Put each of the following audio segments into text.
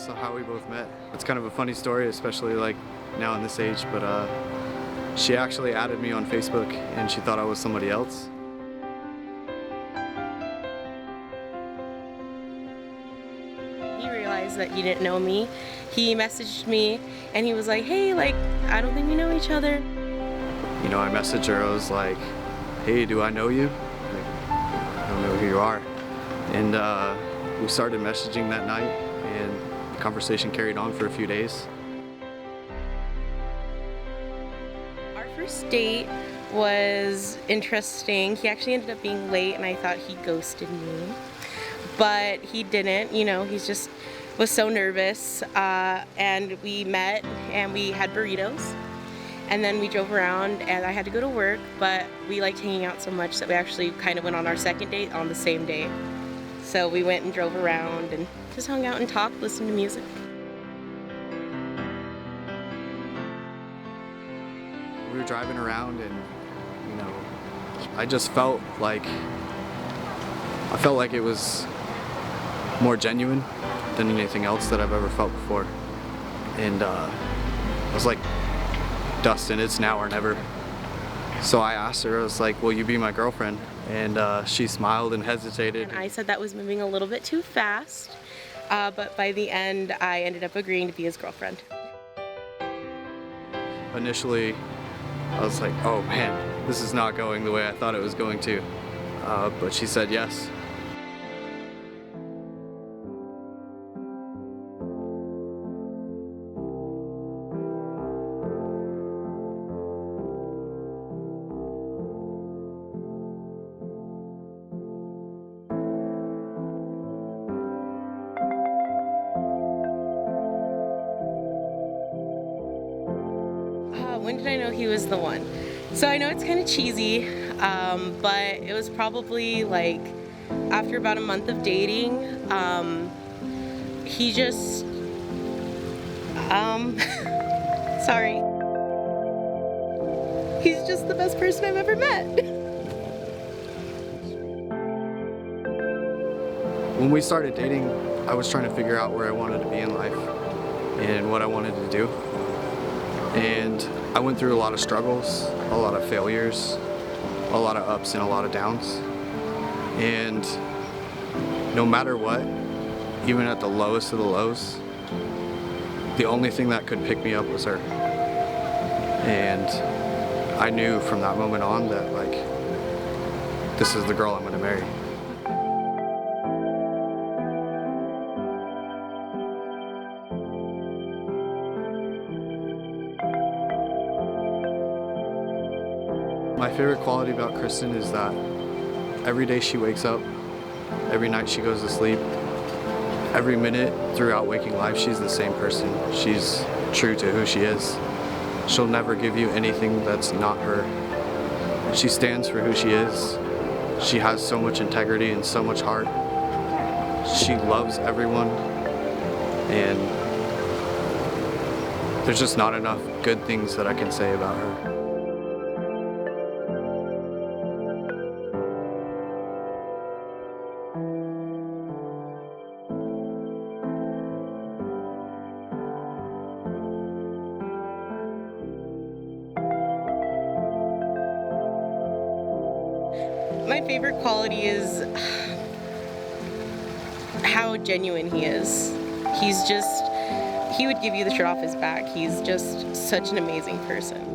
also how we both met. It's kind of a funny story, especially like now in this age, but she actually added me on Facebook and she thought I was somebody else. He realized that he didn't know me. He messaged me and he was like, hey, like, I don't think we know each other. You know, I messaged her, I was like, hey, do I know you? Like, I don't know who you are. And we started messaging that night and the conversation carried on for a few days. Our first date was interesting. He actually ended up being late and I thought he ghosted me. But he didn't, you know, he's just was so nervous. And we met and we had burritos. And then we drove around and I had to go to work, but we liked hanging out so much that we actually kind of went on our second date on the same day. So we went and drove around and just hung out and talked, listened to music. We were driving around and, you know, I just felt like it was more genuine than anything else that I've ever felt before. And I was like, Dustin, it's now or never. So I asked her, I was like, will you be my girlfriend? And she smiled and hesitated. And I said that was moving a little bit too fast, but by the end I ended up agreeing to be his girlfriend. Initially, I was like, oh man, this is not going the way I thought it was going to. But she said yes. When did I know he was the one? So I know it's kind of cheesy, but it was probably like after about a month of dating. He just, sorry. He's just the best person I've ever met. When we started dating, I was trying to figure out where I wanted to be in life and what I wanted to do. And I went through a lot of struggles, a lot of failures, a lot of ups and a lot of downs. And no matter what, even at the lowest of the lows, the only thing that could pick me up was her. And I knew from that moment on that, like, this is the girl I'm gonna marry. My favorite quality about Kristyn is that every day she wakes up, every night she goes to sleep, every minute throughout waking life, she's the same person. She's true to who she is. She'll never give you anything that's not her. She stands for who she is. She has so much integrity and so much heart. She loves everyone, and there's just not enough good things that I can say about her. My favorite quality is how genuine he is. He would give you the shirt off his back. He's just such an amazing person.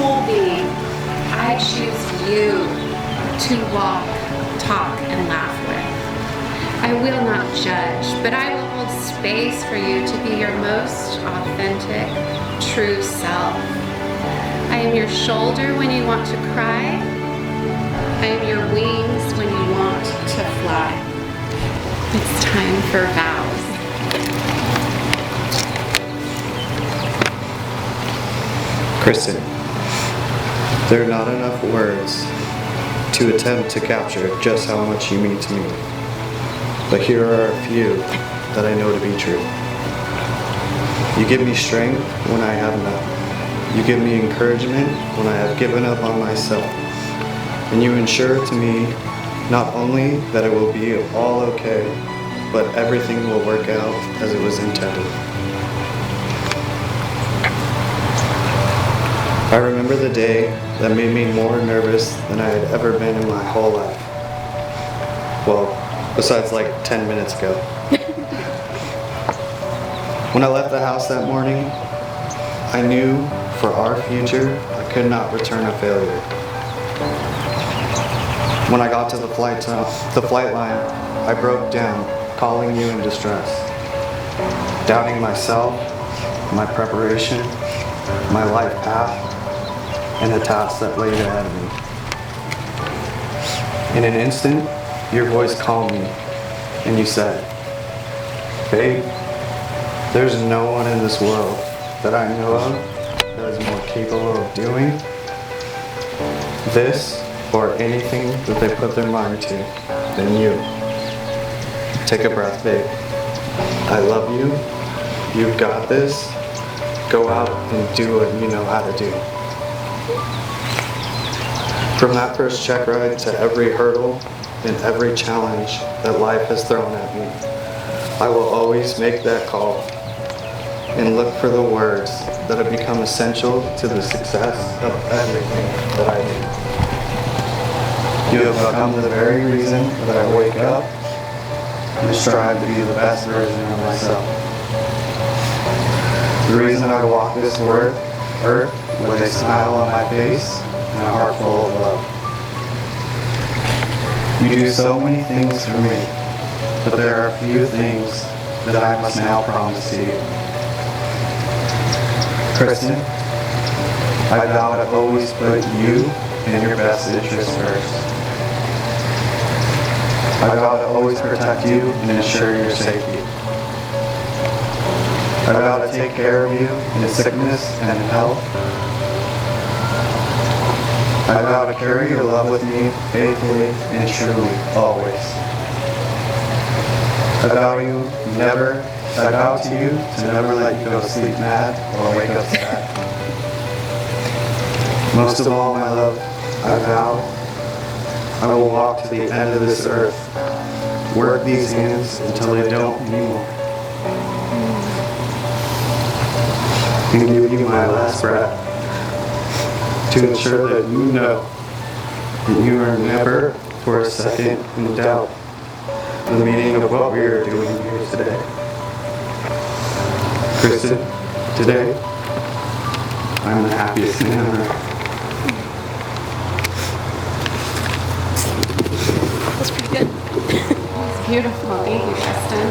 whole being, I choose you to walk, talk, and laugh with. I will not judge, but I will hold space for you to be your most authentic, true self. I am your shoulder when you want to cry. I am your wings when you want to fly. It's time for vows. Kristyn, there are not enough words to attempt to capture just how much you mean to me. But here are a few that I know to be true. You give me strength when I have none. You give me encouragement when I have given up on myself. And you ensure to me not only that it will be all okay, but everything will work out as it was intended. I remember the day that made me more nervous than I had ever been in my whole life. Well, besides like 10 minutes ago. When I left the house that morning, I knew for our future, I could not return a failure. When I got to the flight line, I broke down, calling you in distress, doubting myself, my preparation, my life path, and the tasks that laid ahead of me. In an instant, your voice calmed me, and you said, "Babe, there's no one in this world that I know of that is more capable of doing this or anything that they put their mind to than you. Take a breath, babe. I love you. You've got this. Go out and do what you know how to do." From that first check ride to every hurdle and every challenge that life has thrown at me, I will always make that call and look for the words that have become essential to the success of everything that I do. You have become the very reason that I wake up and strive to be the best version of myself. The reason I walk this earth with a smile on my face and a heart full of love. You do so many things for me, but there are a few things that I must now promise to you. Kristyn, I vow to always put you and your best interests first. I vow to always protect you and ensure your safety. I vow to take care of you in sickness and in health. I vow to carry your love with me faithfully and truly, always. I vow to you to never let you go to sleep mad or wake up sad. Most of all, my love, I vow I will walk to the end of this earth, work these hands until they don't anymore, and give you my last breath to ensure that you know that you are never for a second in doubt the meaning of what we are doing here today. Kristyn, today, I'm the happiest man on earth. That's pretty good. It's beautiful. Thank you, Kristyn.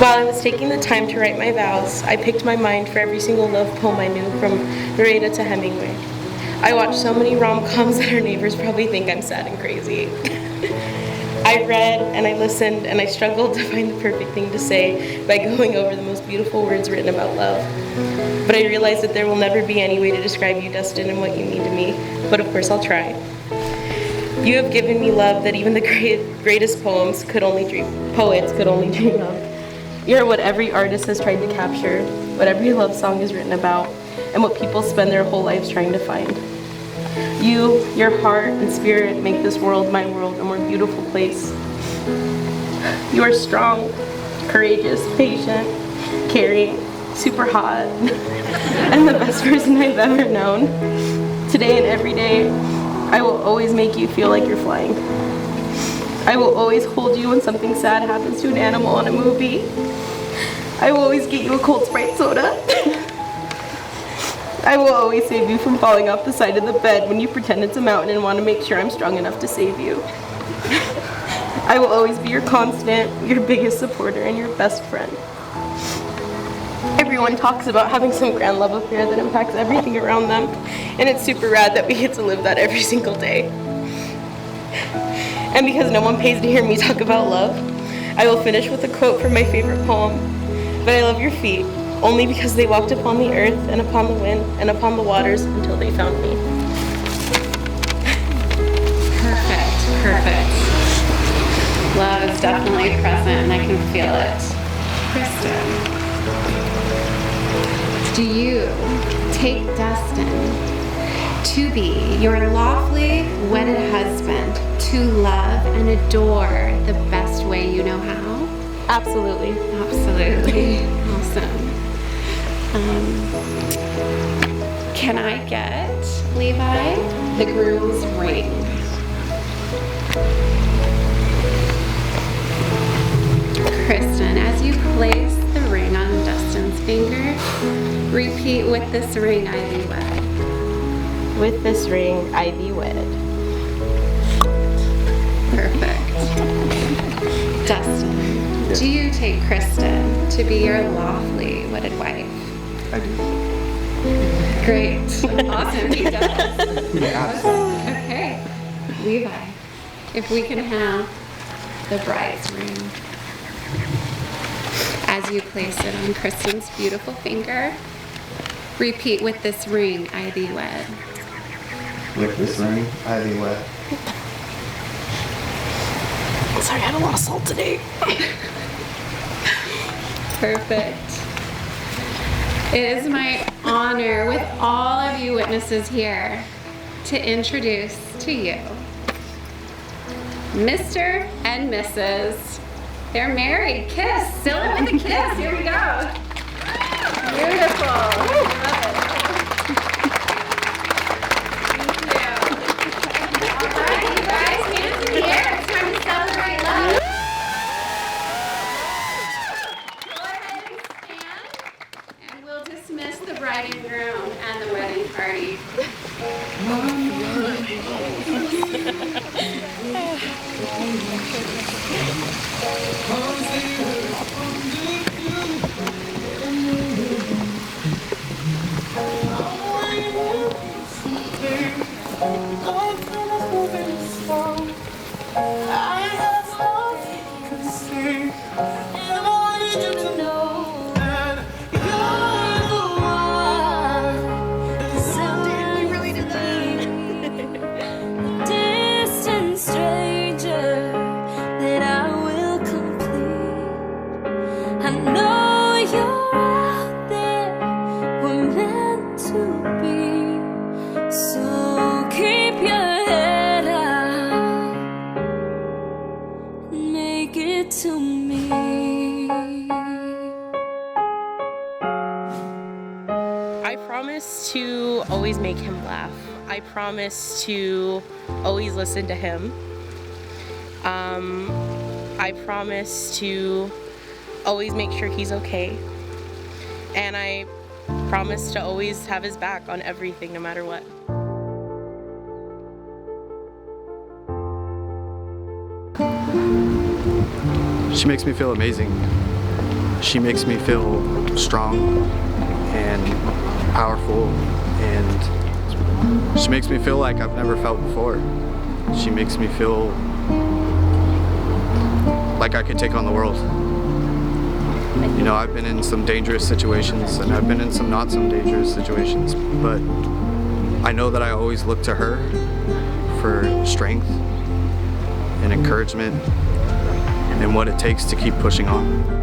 While I was taking the time to write my vows, I picked my mind for every single love poem I knew, from Narita to Hemingway. I watched so many rom-coms that our neighbors probably think I'm sad and crazy. I read and I listened and I struggled to find the perfect thing to say by going over the most beautiful words written about love. But I realized that there will never be any way to describe you, Dustin, and what you mean to me. But of course I'll try. You have given me love that even the greatest poets could only dream of. You're what every artist has tried to capture, what every love song is written about, and what people spend their whole lives trying to find. You, your heart and spirit make this world, my world, a more beautiful place. You are strong, courageous, patient, caring, super hot, and the best person I've ever known. Today and every day, I will always make you feel like you're flying. I will always hold you when something sad happens to an animal in a movie. I will always get you a cold Sprite soda. I will always save you from falling off the side of the bed when you pretend it's a mountain and want to make sure I'm strong enough to save you. I will always be your constant, your biggest supporter, and your best friend. Everyone talks about having some grand love affair that impacts everything around them, and it's super rad that we get to live that every single day. And because no one pays to hear me talk about love, I will finish with a quote from my favorite poem. But I love your feet, only because they walked upon the earth and upon the wind and upon the waters until they found me. Perfect. Love is definitely present and I can feel it. Kristyn, do you take Dustin to be your lawfully wedded husband to love and adore the best way you know how? Absolutely. Awesome. Can I get, Levi, the groom's ring? Kristyn, as you place the ring on Dustin's finger, repeat, with this ring I thee wed. With this ring, I thee wed. Perfect. Dustin, do you take Kristyn to be your lawfully wedded wife? I do. Great. Awesome, he does. Yeah. Okay. Levi, if we can have the bride's ring. As you place it on Kristyn's beautiful finger, repeat, with this ring I thee wed. With this ring, I thee wed. Sorry, I had a lot of salt today. Perfect. It is my honor, with all of you witnesses here, to introduce to you Mr. and Mrs. They're married. Kiss. Seal it with a kiss. Here we go. Beautiful. Love it. Thank you. All right, you guys, hands in the air. It's time to celebrate love. Go ahead and stand, and we'll dismiss the bride and groom and the wedding party. To me, I promise to always make him laugh. I promise to always listen to him. I promise to always make sure he's okay. And I promise to always have his back on everything, no matter what. She makes me feel amazing. She makes me feel strong and powerful, and she makes me feel like I've never felt before. She makes me feel like I could take on the world. You know, I've been in some dangerous situations and I've been in some not so dangerous situations, but I know that I always look to her for strength and encouragement and what it takes to keep pushing on.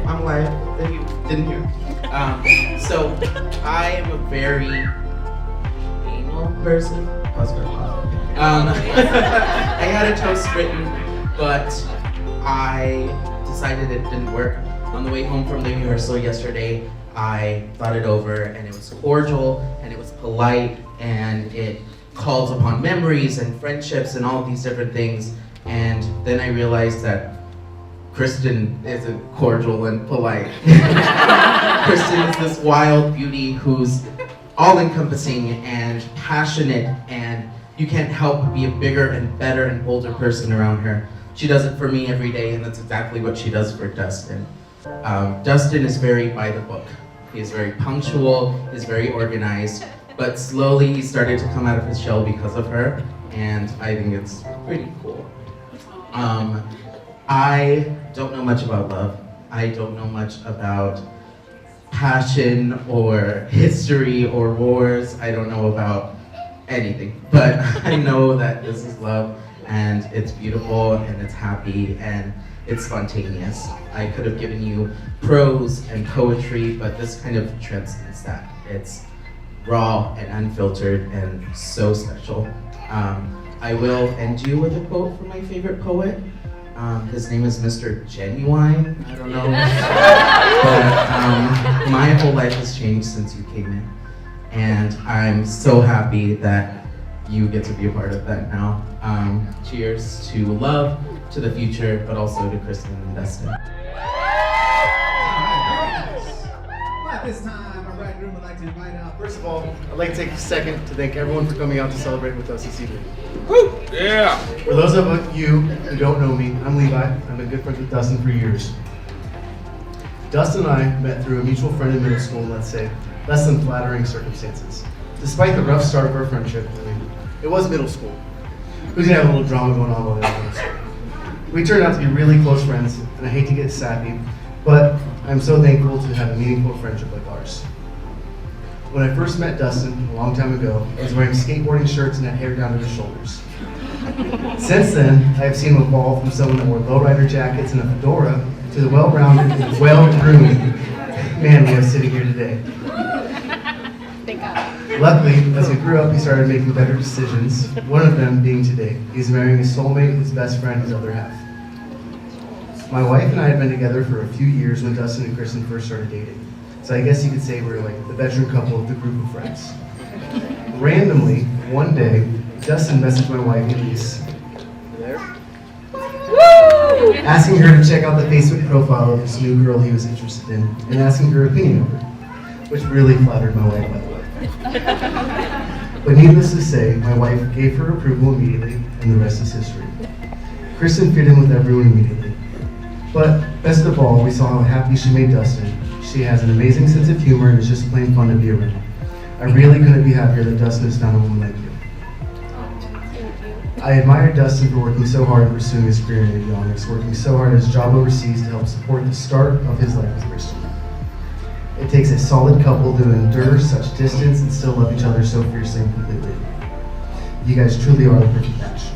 I'm glad that you didn't hear. So I am a very anal person. I had a toast written, but I decided it didn't work. On the way home from the rehearsal yesterday, I thought it over, and it was cordial, and it was polite, and it calls upon memories and friendships and all these different things. And then I realized that Kristyn isn't cordial and polite. Kristyn is this wild beauty who's all-encompassing and passionate, and you can't help but be a bigger and better and bolder person around her. She does it for me every day, and that's exactly what she does for Dustin. Dustin is very by the book. He is very punctual, he's very organized, but slowly he started to come out of his shell because of her, and I think it's pretty cool. I don't know much about love. I don't know much about passion or history or wars. I don't know about anything, but I know that this is love, and it's beautiful, and it's happy, and it's spontaneous. I could have given you prose and poetry, but this kind of transcends that. It's raw and unfiltered and so special. I will end you with a quote from my favorite poet. His name is Mr. Genuine. I don't know. But my whole life has changed since you came in. And I'm so happy that you get to be a part of that now. Cheers to love, to the future, but also to Kristyn and Dustin. At this time, our bridegroom would like to invite out. First of all, I'd like to take a second to thank everyone for coming out to celebrate with us this evening. Woo! Yeah! For those of you who don't know me, I'm Levi. I've been good friends with Dustin for years. Dustin and I met through a mutual friend in middle school in, let's say, less than flattering circumstances. Despite the rough start of our friendship, it was middle school. We did have a little drama going on while we were in middle school. We turned out to be really close friends, and I hate to get sappy, but I'm so thankful to have a meaningful friendship like ours. When I first met Dustin a long time ago, I was wearing skateboarding shirts and had hair down to his shoulders. Since then, I have seen him evolve from someone that wore lowrider jackets and a fedora to the well-rounded and well-groomed man we have sitting here today. Thank God. Luckily, as we grew up, he started making better decisions, one of them being today. He's marrying his soulmate, his best friend, his other half. My wife and I had been together for a few years when Dustin and Kristyn first started dating. So I guess you could say we're like the veteran couple of the group of friends. Randomly, one day, Dustin messaged my wife, Elise, asking her to check out the Facebook profile of this new girl he was interested in, and asking her opinion of her, which really flattered my wife, by the way. But needless to say, my wife gave her approval immediately, and the rest is history. Kristyn fit in with everyone immediately. But best of all, we saw how happy she made Dustin. She has an amazing sense of humor, and it's just plain fun to be around. I really couldn't be happier that Dustin has found a woman like you. I admired Dustin for working so hard in pursuing his career in avionics, working so hard at his job overseas to help support the start of his life with Kristyn. It takes a solid couple to endure such distance and still love each other so fiercely and completely. You guys truly are the perfect match.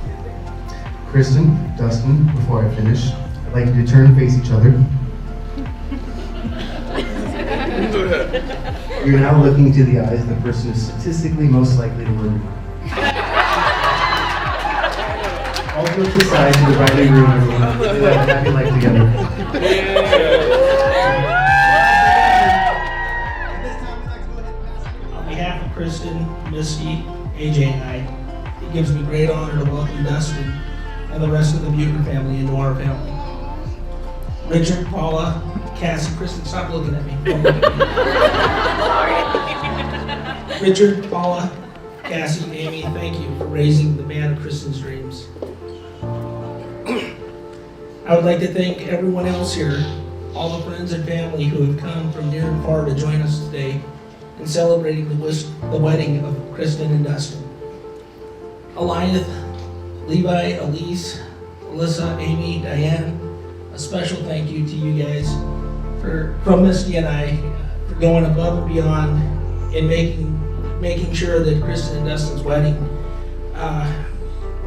Kristyn, Dustin, before I finish, I'd like you to turn and face each other. You're now looking into the eyes of the person who's statistically most likely to murder you. All jokes aside, to the bride and groom, everyone. We have a happy life together. On behalf of Kristyn, Misty, AJ, and I, it gives me great honor to welcome Dustin and the rest of the Bucher family into our family. Richard, Paula, Cassie, Kristyn, stop looking at me. Don't look at me. Richard, Paula, Cassie, Amy, thank you for raising the man of Kristyn's dreams. I would like to thank everyone else here, all the friends and family who have come from near and far to join us today in celebrating the wedding of Kristyn and Dustin. Alliance, Levi, Elise, Alyssa, Amy, Diane, a special thank you to you guys from Misty and I for going above and beyond in making sure that Kristyn and Dustin's wedding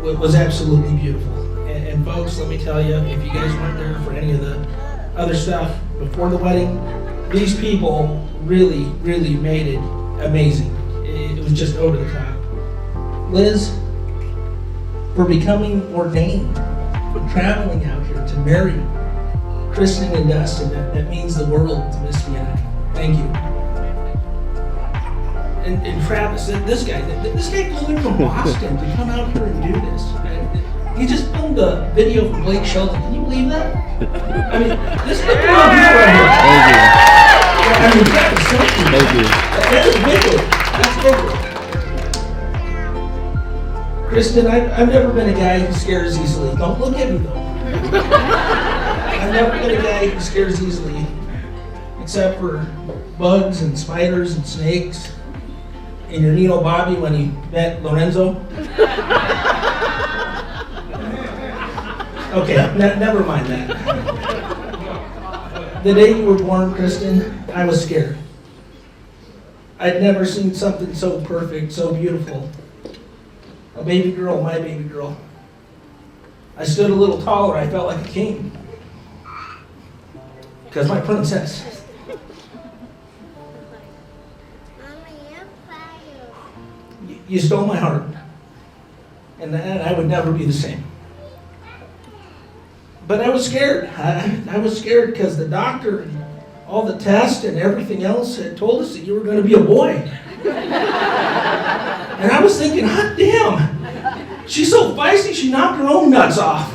was absolutely beautiful. And folks, let me tell you, if you guys weren't there for any of the other stuff before the wedding, These people really, really made it amazing. It was just over the top. Liz, for becoming ordained, for traveling out here to marry Kristyn and Dustin, that means the world to Miss and I. Thank you. And Travis, this guy flew in from Boston to come out here and do this. He just filmed a video for Blake Shelton. Can you believe that? I mean, this is a real deal right here. Thank you. I mean, that is something. Thank you. That's big. Kristyn, I've never been a guy who scares easily. Don't look at me though. I've never been a guy who scares easily, except for bugs and spiders and snakes. And your Nino Bobby when he met Lorenzo. Okay, never mind that. The day you were born, Kristyn, I was scared. I'd never seen something so perfect, so beautiful. A baby girl, my baby girl. I stood a little taller, I felt like a king. Because my princess. You stole my heart. And I would never be the same. But I was scared. I was scared because the doctor and all the tests and everything else had told us that you were going to be a boy. And I was thinking, hot damn, she's so feisty she knocked her own nuts off.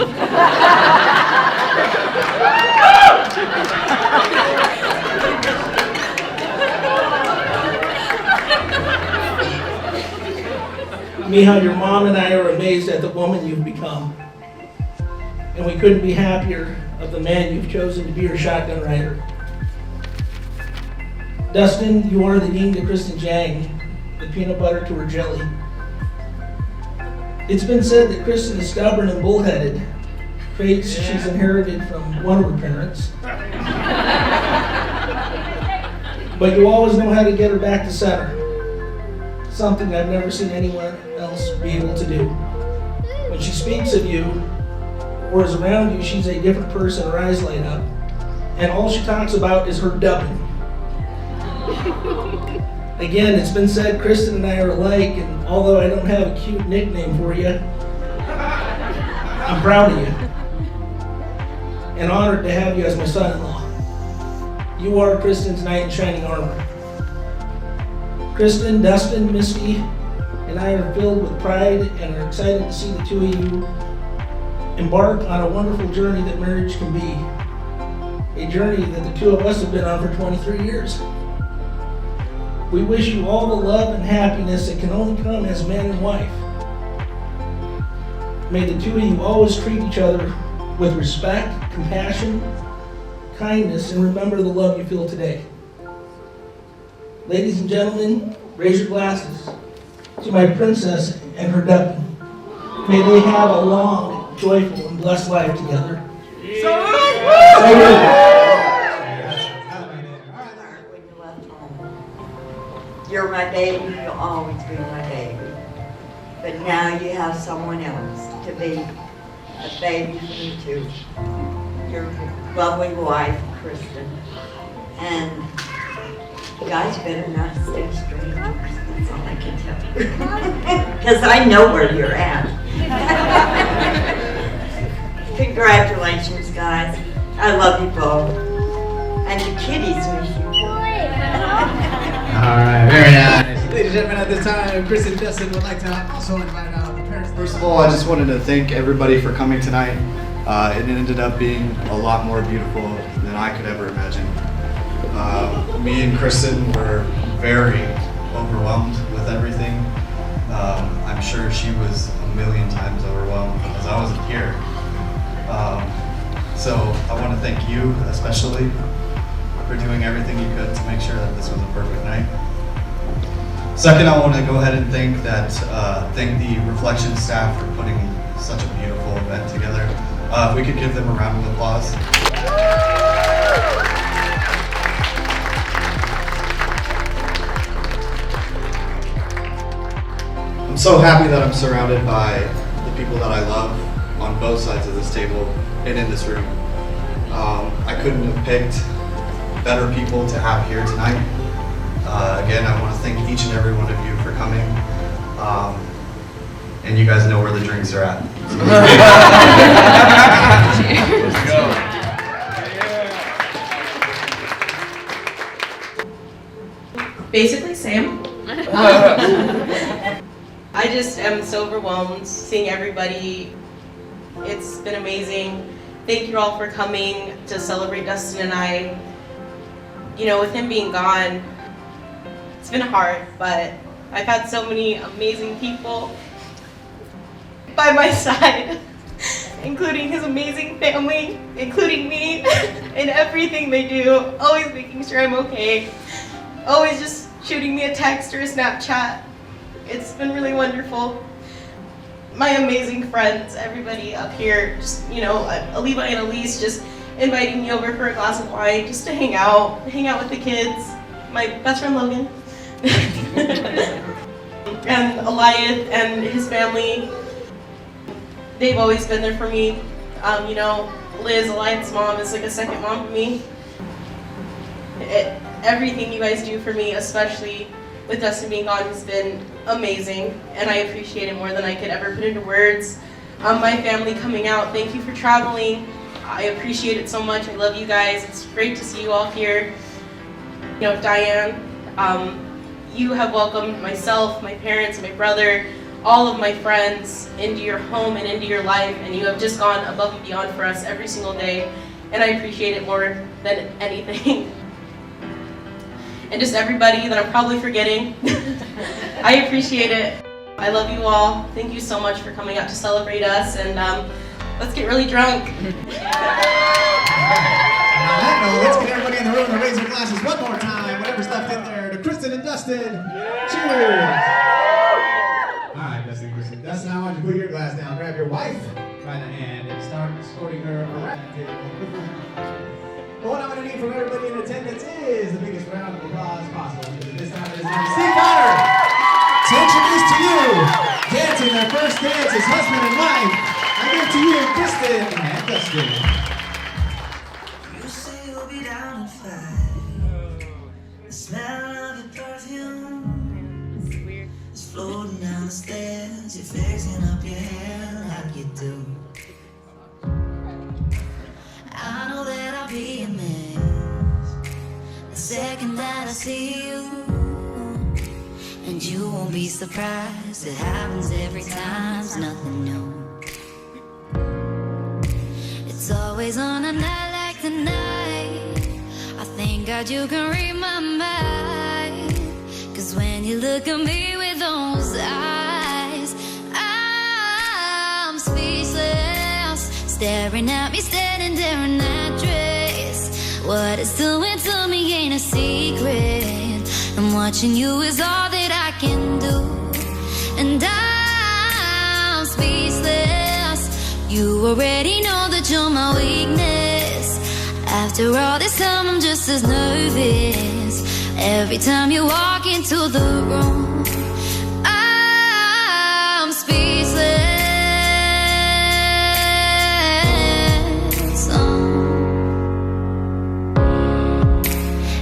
Mija, your mom and I are amazed at the woman you've become. And we couldn't be happier of the man you've chosen to be your shotgun rider. Dustin, you are the yin to Kristyn Jang, the peanut butter to her jelly. It's been said that Kristyn is stubborn and bullheaded, traits she's inherited from one of her parents. But you always know how to get her back to center, something I've never seen anyone else be able to do. When she speaks of you, or is around you, she's a different person, her eyes light up, and all she talks about is her dubbing. Again, it's been said Kristyn and I are alike, and although I don't have a cute nickname for you, I'm proud of you, and honored to have you as my son-in-law. You are Kristyn's knight in shining armor. Kristyn, Dustin, Misty, and I are filled with pride and are excited to see the two of you embark on a wonderful journey that marriage can be. A journey that the two of us have been on for 23 years. We wish you all the love and happiness that can only come as man and wife. May the two of you always treat each other with respect, compassion, kindness, and remember the love you feel today. Ladies and gentlemen, raise your glasses to my princess and her dubbing. May they have a long, joyful, and blessed life together. You're my baby, you'll always be my baby. But now you have someone else to be a baby for me too. Your lovely wife, Kristyn. And you guys better not stay strangers. That's all I can tell you. Because I know where you're at. Congratulations, guys. I love you both. And the kitties miss you. All right, very nice. Ladies and gentlemen, at this time, Kristyn Dustin would like to also invite out the parents. First of all, I just wanted to thank everybody for coming tonight. It ended up being a lot more beautiful than I could ever imagine. Me and Kristyn were very overwhelmed with everything. I'm sure she was a million times overwhelmed because I wasn't here. So I want to thank you especially for doing everything you could to make sure that this was a perfect night. Second, I want to go ahead and thank the Reflection staff for putting such a beautiful event together. If we could give them a round of applause. I'm so happy that I'm surrounded by the people that I love on both sides of this table and in this room. I couldn't have picked better people to have here tonight. Again, I want to thank each and every one of you for coming. And you guys know where the drinks are at. Let's go. Basically, same. I just am so overwhelmed seeing everybody. It's been amazing. Thank you all for coming to celebrate Dustin and I. You know, with him being gone, it's been hard, but I've had so many amazing people by my side, including his amazing family, including me, and everything they do, always making sure I'm okay, always just shooting me a text or a Snapchat. It's been really wonderful. My amazing friends, everybody up here, just, you know, Levi and Elise just inviting me over for a glass of wine just to hang out with the kids. My best friend Logan. And Eliath and his family. They've always been there for me. You know, Liz, Eliath's mom, is like a second mom to me. Everything you guys do for me, especially with Dustin being gone, has been amazing, and I appreciate it more than I could ever put into words. My family coming out, thank you for traveling. I appreciate it so much. I love you guys. It's great to see you all here. You know, Diane, you have welcomed myself, my parents, my brother, all of my friends into your home and into your life, and you have just gone above and beyond for us every single day, and I appreciate it more than anything. And just everybody that I'm probably forgetting, I appreciate it. I love you all. Thank you so much for coming out to celebrate us, and let's get really drunk. On that note, let's get everybody in the room to raise their glasses one more time, whatever's left in there, to Kristyn and Dustin. Cheers! All right, Dustin and Kristyn. Dustin, I want you to put your glass down, grab your wife by the hand, and start escorting her around the table. What I'm going to need from everybody in attendance is the biggest round of applause possible, because this time it is my Steve Connor to introduce to you, dancing their first dance as husband and wife. I give to you, Kristyn and Dustin. You say you'll be down at 5. The smell of your perfume is floating down the stairs. You're fixing up your hair like you do. I know that I'll be a mess the second that I see you, and you won't be surprised. It happens every time, it's nothing new. It's always on a night like tonight. I thank God you can read my mind, 'cause when you look at me with those eyes, I'm speechless, staring at me standing there in that dress. What it's doing to me ain't a secret, and watching you is all that I can do. And I'm speechless. You already know that you're my weakness. After all this time, I'm just as nervous every time you walk into the room. I'm speechless.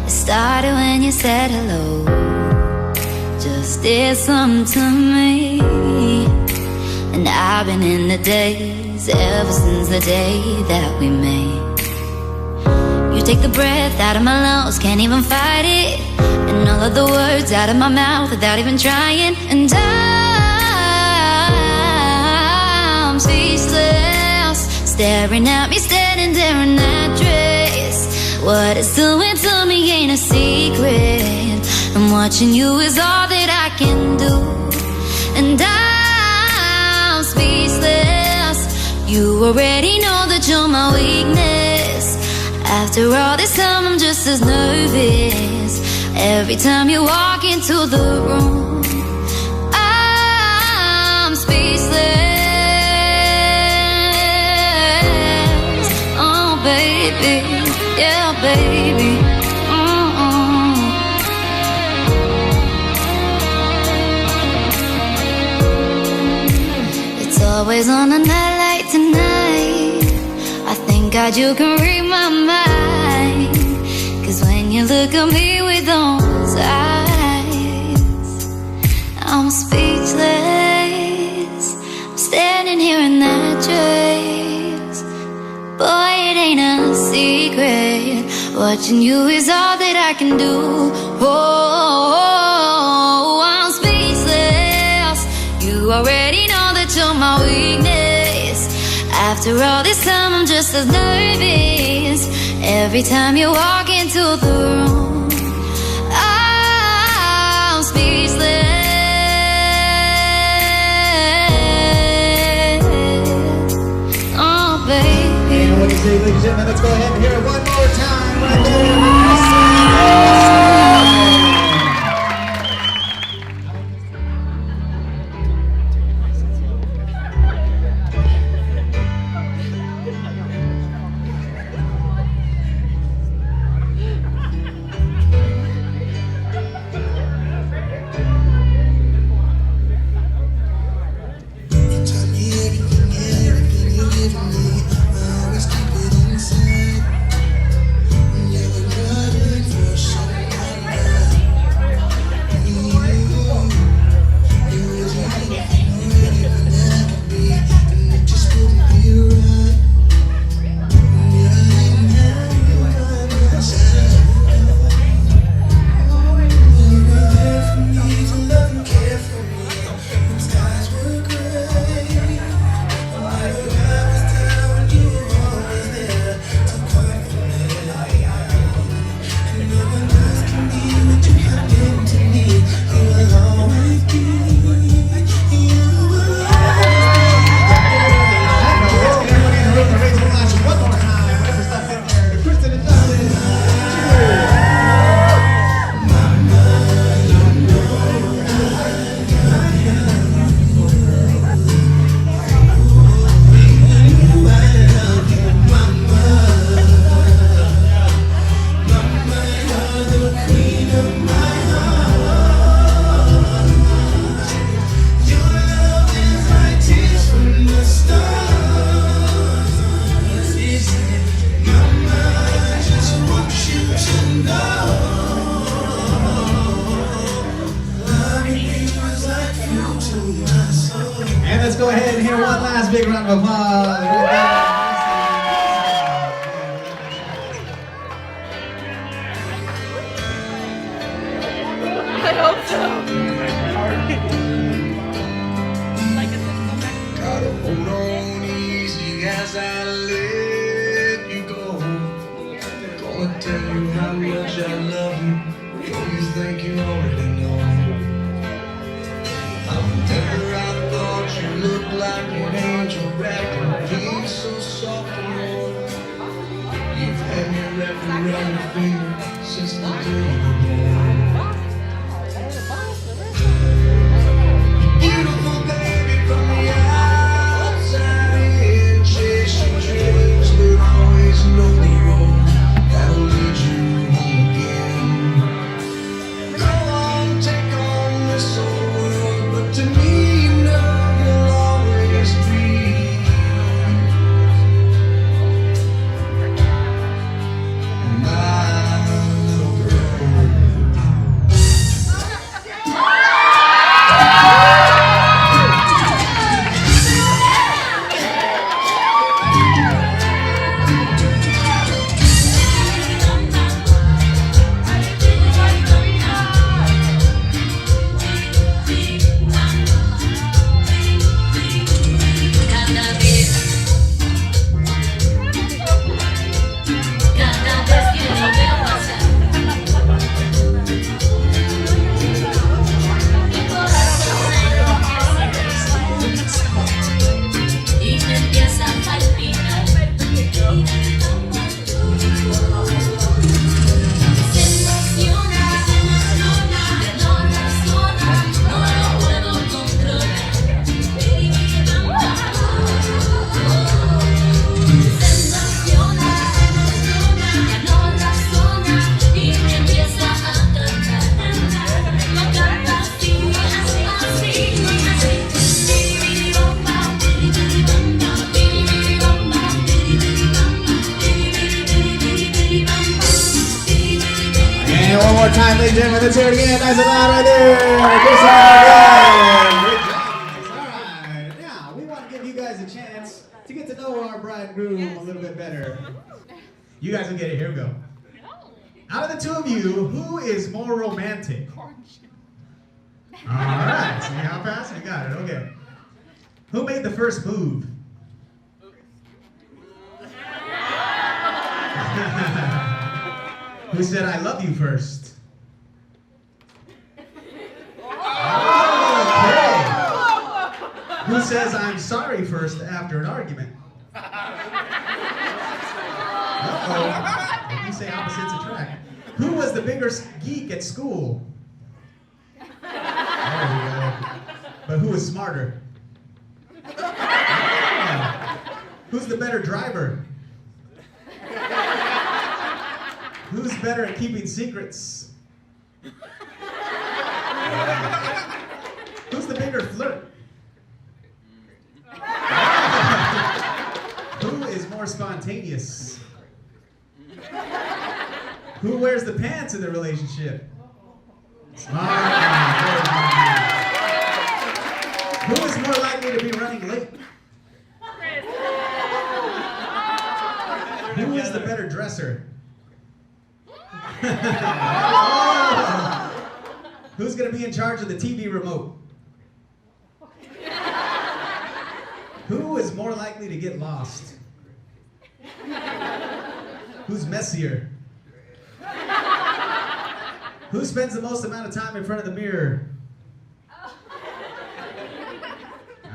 It started when you said hello, just did something to me. And I've been in the days ever since the day that we met. You take the breath out of my lungs, can't even fight it, and all of the words out of my mouth without even trying. And I'm speechless, staring at me standing there in that dress. What it's doing to me ain't a secret, and watching you is all that I can do. And I'm speechless. You already know that you're my weakness. After all this time, I'm just as nervous every time you walk into the room. I'm speechless. Oh, baby, yeah, baby. It's always on a night like tonight. I thank God you can read my mind, 'cause when look at me with those eyes, I'm speechless. I'm standing here in that dress. Boy, it ain't a secret. Watching you is all that I can do. Oh, I'm speechless. You already know that you're my weakness. After all this time, I'm just as nervous. Every time you walk into the room, I'm speechless. Oh, baby. And what do you say, ladies and gentlemen? Let's go ahead and hear it one more time right there. And let's go ahead and hear one last big round of applause. I hope so. Gotta hold on easy as I let you go. Gonna tell you how much I love you. Though you think you already know. I'm never I thought you looked like an angel wrapped in peace so more time, ladies and gentlemen. Let's hear it again. Nice and loud right there. Kristyn, great job. All right. Now, we want to give you guys a chance to get to know our bride and groom a little bit better. You guys will get it. Here we go. Out of the two of you, who is more romantic? All right. See how fast? You got it. Okay. Who made the first move? Who said, I love you first? Okay. Who says, I'm sorry first after an argument? Uh-oh. You say opposites attract. Who was the bigger geek at school? There we go. But who is smarter? Who's the better driver? Who's better at keeping secrets? Who's the bigger flirt? Who is more spontaneous? Who wears the pants in the relationship? Smart. Who is more likely to be running late? Who is the better dresser? Who's going to be in charge of the TV remote? Who is more likely to get lost? Who's messier? Who spends the most amount of time in front of the mirror? All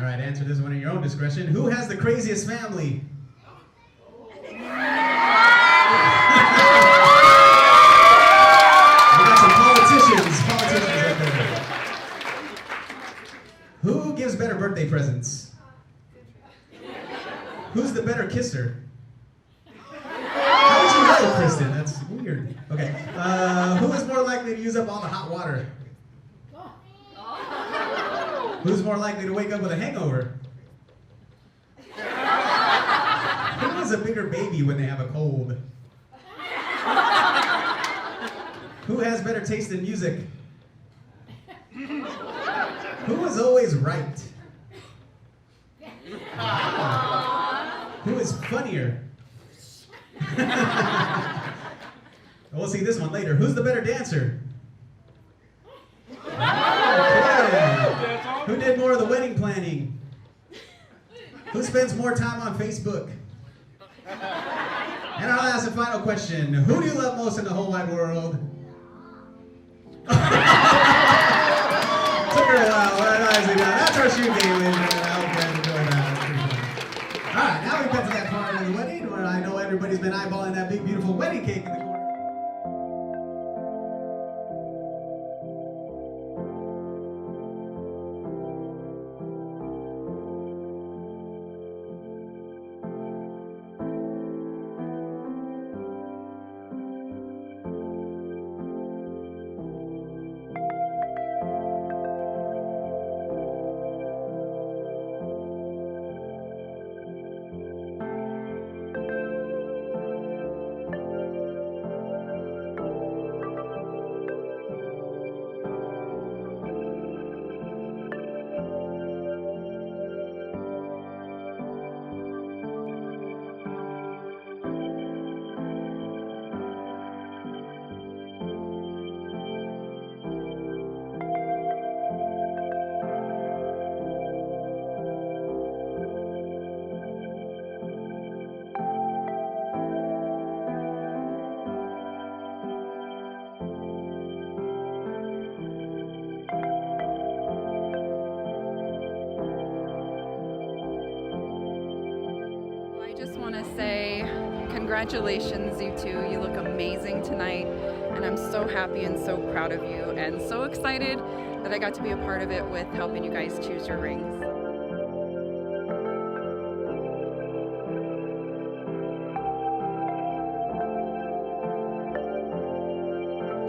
right, answer this one at your own discretion. Who has the craziest family? Who gives better birthday presents? Who's the better kisser? How did you know, Kristyn? That's weird. Okay. Who is more likely to use up all the hot water? Who's more likely to wake up with a hangover? Who is a bigger baby when they have a cold? Who has better taste in music? Who is always right? Who is funnier? We'll see this one later. Who's the better dancer? Okay. Who did more of the wedding planning? Who spends more time on Facebook? And our last and final question. Who do you love most in the whole wide world? Took her a while. Well, nicely done. That's our shoe game, ladies and gentlemen. I hope you guys enjoyed that. All right, now we've got to that part of the wedding where I know everybody's been eyeballing that big, beautiful wedding cake in the corner. Congratulations, you two. You look amazing tonight, and I'm so happy and so proud of you, and so excited that I got to be a part of it with helping you guys choose your rings.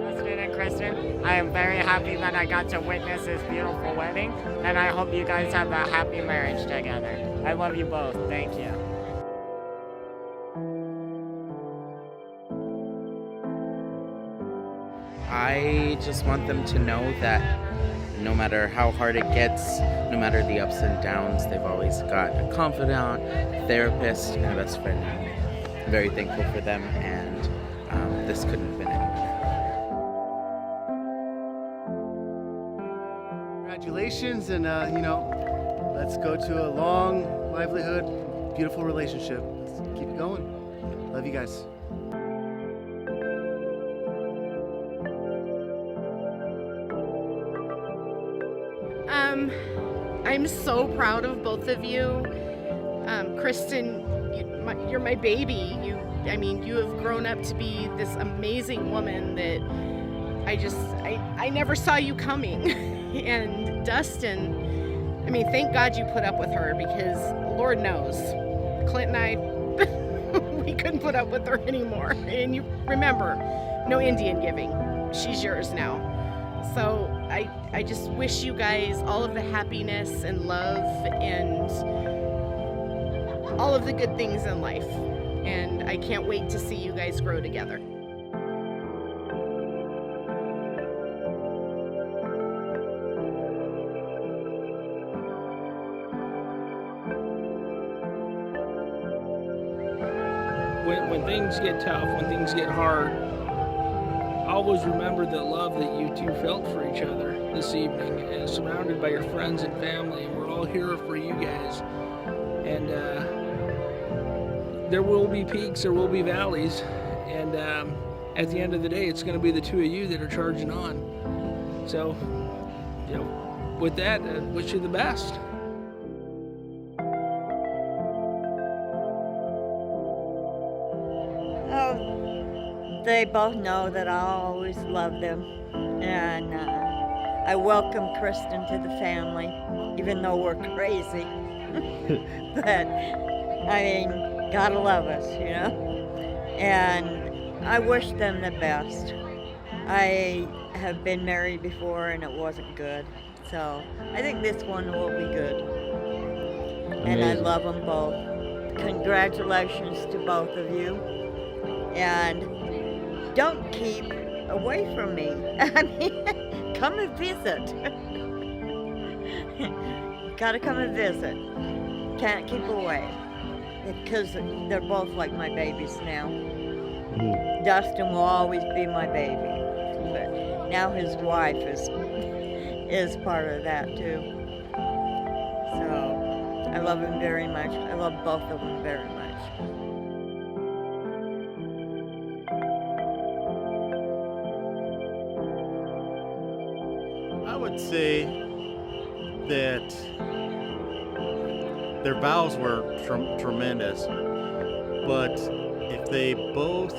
Dustin and Kristyn, I am very happy that I got to witness this beautiful wedding, and I hope you guys have a happy marriage together. I love you both. Thank you. I just want them to know that no matter how hard it gets, no matter the ups and downs, they've always got a confidant, a therapist, and a best friend. I'm very thankful for them, and this couldn't have been any better. Congratulations, and let's go to a long, livelihood, beautiful relationship. Let's keep it going. Love you guys. I'm so proud of both of you. Kristyn, you're my baby. You have grown up to be this amazing woman that I never saw you coming. And Dustin, thank God you put up with her, because Lord knows, Clint and I, we couldn't put up with her anymore. And you remember, no Indian giving. She's yours now. So I just wish you guys all of the happiness and love and all of the good things in life. And I can't wait to see you guys grow together. When things get tough, when things get hard, always remember the love that you two felt for each other this evening, and surrounded by your friends and family. We're all here for you guys, and there will be peaks, there will be valleys, and at the end of the day, it's going to be the two of you that are charging on. So, with that, I wish you the best. They both know that I'll always love them, and I welcome Kristyn to the family, even though we're crazy. But gotta love us, and I wish them the best. I have been married before and it wasn't good, so I think this one will be good. And I love them both. Congratulations to both of you, and don't keep away from me. Come and visit. Gotta come and visit. Can't keep away, because they're both like my babies now. Dustin will always be my baby, but now his wife is part of that too. So I love him very much. I love both of them very much. I would say that their vows were tremendous, but if they both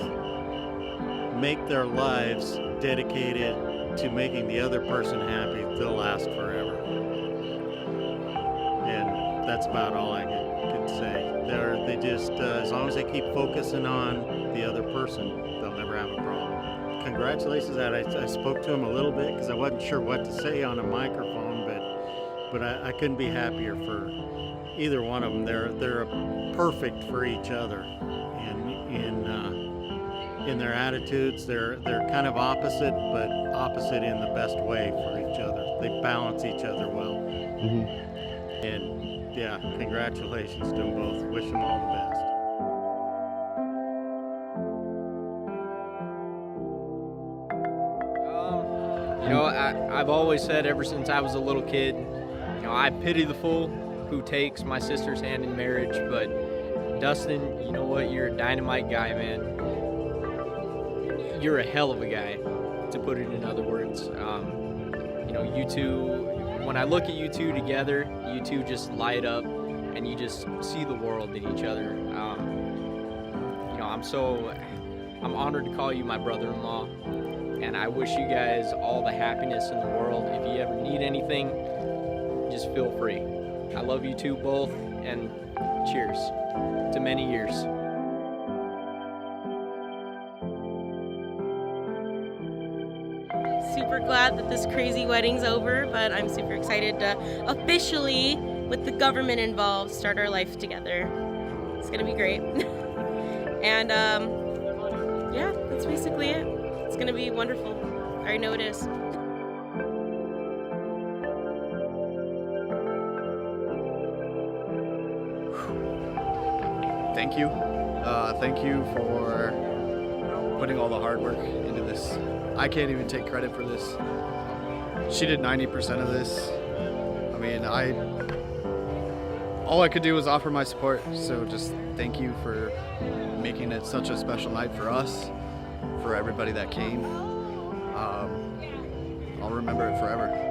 make their lives dedicated to making the other person happy, they'll last forever. And that's about all I could say. They just, as long as they keep focusing on the other person, they'll never have a problem. Congratulations. I spoke to him a little bit because I wasn't sure what to say on a microphone, but I couldn't be happier for either one of them. They're perfect for each other, in their attitudes. They're kind of opposite, but opposite in the best way for each other. They balance each other well. And yeah, congratulations to them both. Wish them all the best. I've always said ever since I was a little kid, I pity the fool who takes my sister's hand in marriage, but Dustin, you know what? You're a dynamite guy, man. You're a hell of a guy, to put it in other words. You two, when I look at you two together, you two just light up and you just see the world in each other. I'm honored to call you my brother-in-law, and I wish you guys all the happiness in the world. If you ever need anything, just feel free. I love you two both, and cheers to many years. Super glad that this crazy wedding's over, but I'm super excited to officially, with the government involved, start our life together. It's gonna be great. And yeah, that's basically it. It's gonna be wonderful. I know it is. Thank you. Thank you for putting all the hard work into this. I can't even take credit for this. She did 90% of this. I mean, all I could do was offer my support. So just thank you for making it such a special night for us, for everybody that came. I'll remember it forever.